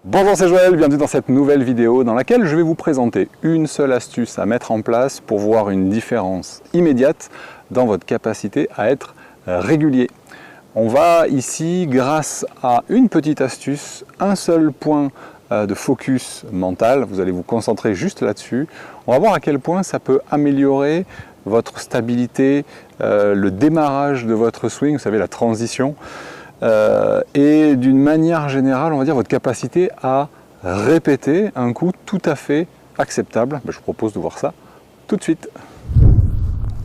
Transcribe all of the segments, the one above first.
Bonjour, c'est Joël, bienvenue dans cette nouvelle vidéo dans laquelle je vais vous présenter une seule astuce à mettre en place pour voir une différence immédiate dans votre capacité à être régulier. On va ici, grâce à une petite astuce, un seul point de focus mental, vous allez vous concentrer juste là-dessus. On va voir à quel point ça peut améliorer votre stabilité, le démarrage de votre swing, vous savez, la transition. Et d'une manière générale, on va dire votre capacité à répéter un coup tout à fait acceptable. Je vous propose de voir ça tout de suite.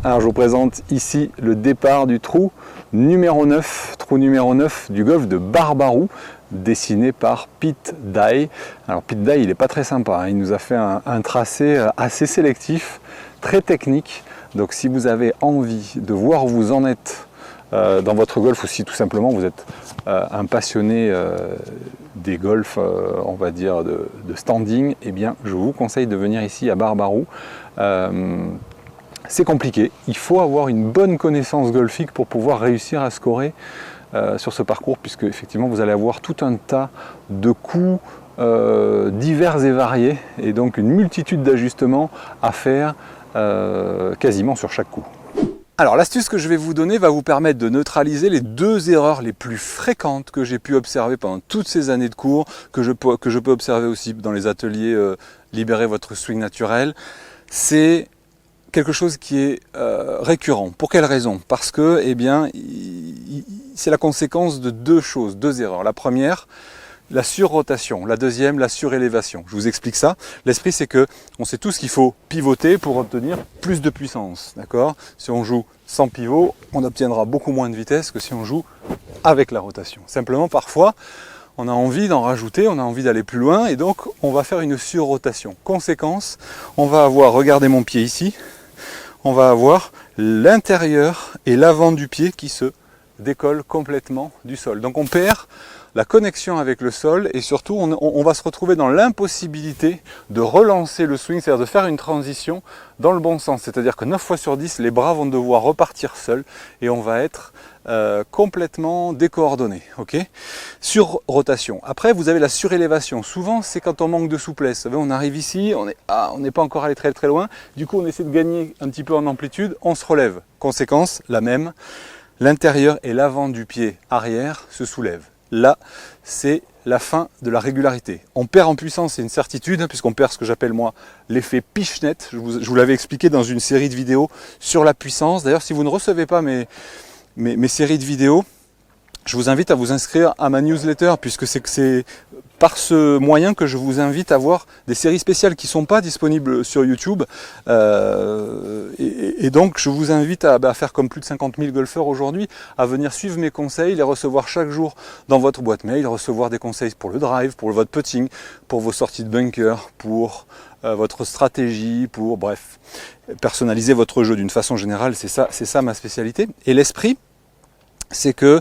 Alors je vous présente ici le départ du trou numéro 9, trou numéro 9 du golf de Barbaroux, dessiné par Pete Dye. Alors Pete Dye, il n'est pas très sympa, hein. Il nous a fait un tracé assez sélectif, très technique. Donc si vous avez envie de voir où vous en êtes dans votre golf, ou si tout simplement vous êtes un passionné des golfs, on va dire de standing, eh bien je vous conseille de venir ici à Barbaroux. C'est compliqué, il faut avoir une bonne connaissance golfique pour pouvoir réussir à scorer sur ce parcours, puisque effectivement vous allez avoir tout un tas de coups divers et variés, et donc une multitude d'ajustements à faire quasiment sur chaque coup. Alors l'astuce que je vais vous donner va vous permettre de neutraliser les deux erreurs les plus fréquentes que j'ai pu observer pendant toutes ces années de cours, que je peux observer aussi dans les ateliers Libérer votre swing naturel. C'est quelque chose qui est récurrent. Pour quelle raison? Parce que c'est la conséquence de deux choses, deux erreurs. La première, la surrotation, la deuxième, la surélévation. Je vous explique ça. L'esprit, c'est que on sait tous qu'il faut pivoter pour obtenir plus de puissance. D'accord? Si on joue sans pivot, on obtiendra beaucoup moins de vitesse que si on joue avec la rotation. Simplement, parfois, on a envie d'en rajouter, on a envie d'aller plus loin, et donc on va faire une surrotation. Conséquence, on va avoir, regardez mon pied ici, on va avoir l'intérieur et l'avant du pied qui se décollent complètement du sol. Donc on perd la connexion avec le sol, et surtout on va se retrouver dans l'impossibilité de relancer le swing, c'est-à-dire de faire une transition dans le bon sens. C'est-à-dire que 9 fois sur 10, les bras vont devoir repartir seuls et on va être complètement décoordonné. Okay, sur rotation. Après, vous avez la surélévation. Souvent, c'est quand on manque de souplesse. Vous savez, on arrive ici, on n'est pas encore allé très très loin. Du coup, on essaie de gagner un petit peu en amplitude, on se relève. Conséquence, la même. L'intérieur et l'avant du pied arrière se soulèvent. Là, c'est la fin de la régularité. On perd en puissance, c'est une certitude, puisqu'on perd ce que j'appelle moi l'effet Pichenette. Je vous l'avais expliqué dans une série de vidéos sur la puissance. D'ailleurs, si vous ne recevez pas mes séries de vidéos, je vous invite à vous inscrire à ma newsletter, puisque c'est par ce moyen que je vous invite à voir des séries spéciales qui ne sont pas disponibles sur YouTube. Et donc je vous invite à faire comme plus de 50 000 golfeurs aujourd'hui, à venir suivre mes conseils, les recevoir chaque jour dans votre boîte mail, recevoir des conseils pour le drive, pour votre putting, pour vos sorties de bunker, pour votre stratégie, pour bref, personnaliser votre jeu d'une façon générale. C'est ça ma spécialité. Et l'esprit, c'est que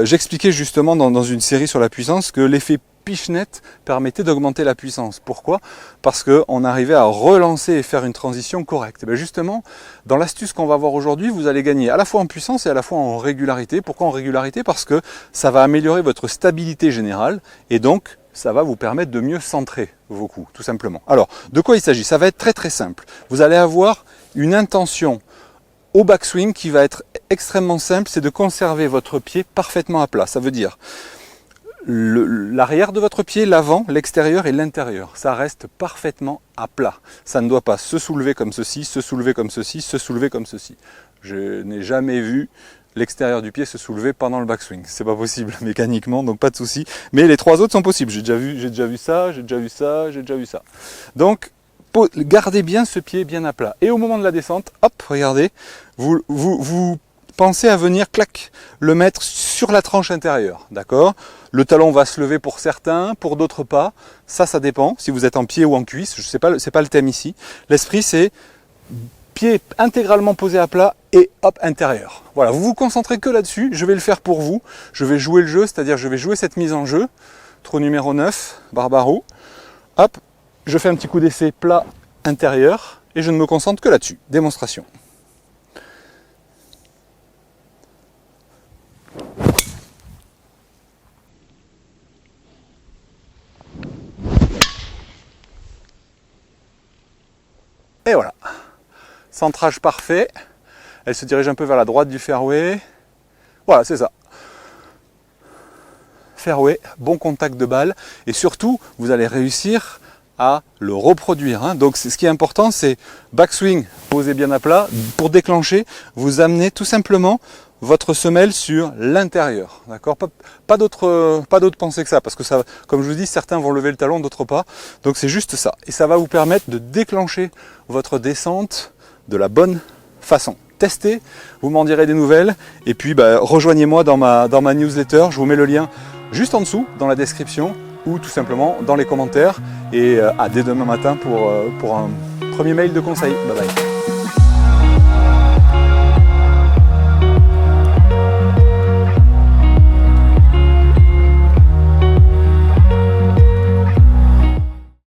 j'expliquais justement dans une série sur la puissance que l'effet Pichenette permettait d'augmenter la puissance. Pourquoi? Parce qu'on arrivait à relancer et faire une transition correcte. Et bien justement, dans l'astuce qu'on va voir aujourd'hui, vous allez gagner à la fois en puissance et à la fois en régularité. Pourquoi en régularité? Parce que ça va améliorer votre stabilité générale, et donc ça va vous permettre de mieux centrer vos coups, tout simplement. Alors, de quoi il s'agit? Ça va être très très simple. Vous allez avoir une intention au backswing qui va être extrêmement simple, c'est de conserver votre pied parfaitement à plat. Ça veut dire l'arrière de votre pied, l'avant, l'extérieur et l'intérieur. Ça reste parfaitement à plat. Ça ne doit pas se soulever comme ceci, se soulever comme ceci, se soulever comme ceci. Je n'ai jamais vu l'extérieur du pied se soulever pendant le backswing. C'est pas possible mécaniquement, donc pas de souci. Mais les trois autres sont possibles. J'ai déjà vu ça, j'ai déjà vu ça, j'ai déjà vu ça. Donc, gardez bien ce pied bien à plat. Et au moment de la descente, hop, regardez, vous pensez à venir, clac, le mettre sur la tranche intérieure, d'accord? Le talon va se lever pour certains, pour d'autres pas. Ça dépend, si vous êtes en pied ou en cuisse, c'est pas le thème ici. L'esprit, c'est pied intégralement posé à plat et hop, intérieur. Voilà, vous vous concentrez que là-dessus, je vais le faire pour vous. Je vais jouer le jeu, c'est-à-dire je vais jouer cette mise en jeu. Trou numéro 9, Barbaroux. Hop, je fais un petit coup d'essai plat intérieur et je ne me concentre que là-dessus. Démonstration. Et voilà, centrage parfait. Elle se dirige un peu vers la droite du fairway. Voilà, c'est ça. Fairway, bon contact de balle. Et surtout, vous allez réussir à le reproduire. Hein. Donc ce qui est important, c'est backswing, posez bien à plat. Pour déclencher, vous amenez tout simplement votre semelle sur l'intérieur. D'accord ? Pas d'autre pensée que ça, parce que ça, comme je vous dis, certains vont lever le talon, d'autres pas. Donc c'est juste ça. Et ça va vous permettre de déclencher votre descente de la bonne façon. Testez, vous m'en direz des nouvelles. Et puis rejoignez-moi dans ma newsletter. Je vous mets le lien juste en dessous, dans la description, ou tout simplement dans les commentaires. Et à dès demain matin pour un premier mail de conseil. Bye bye.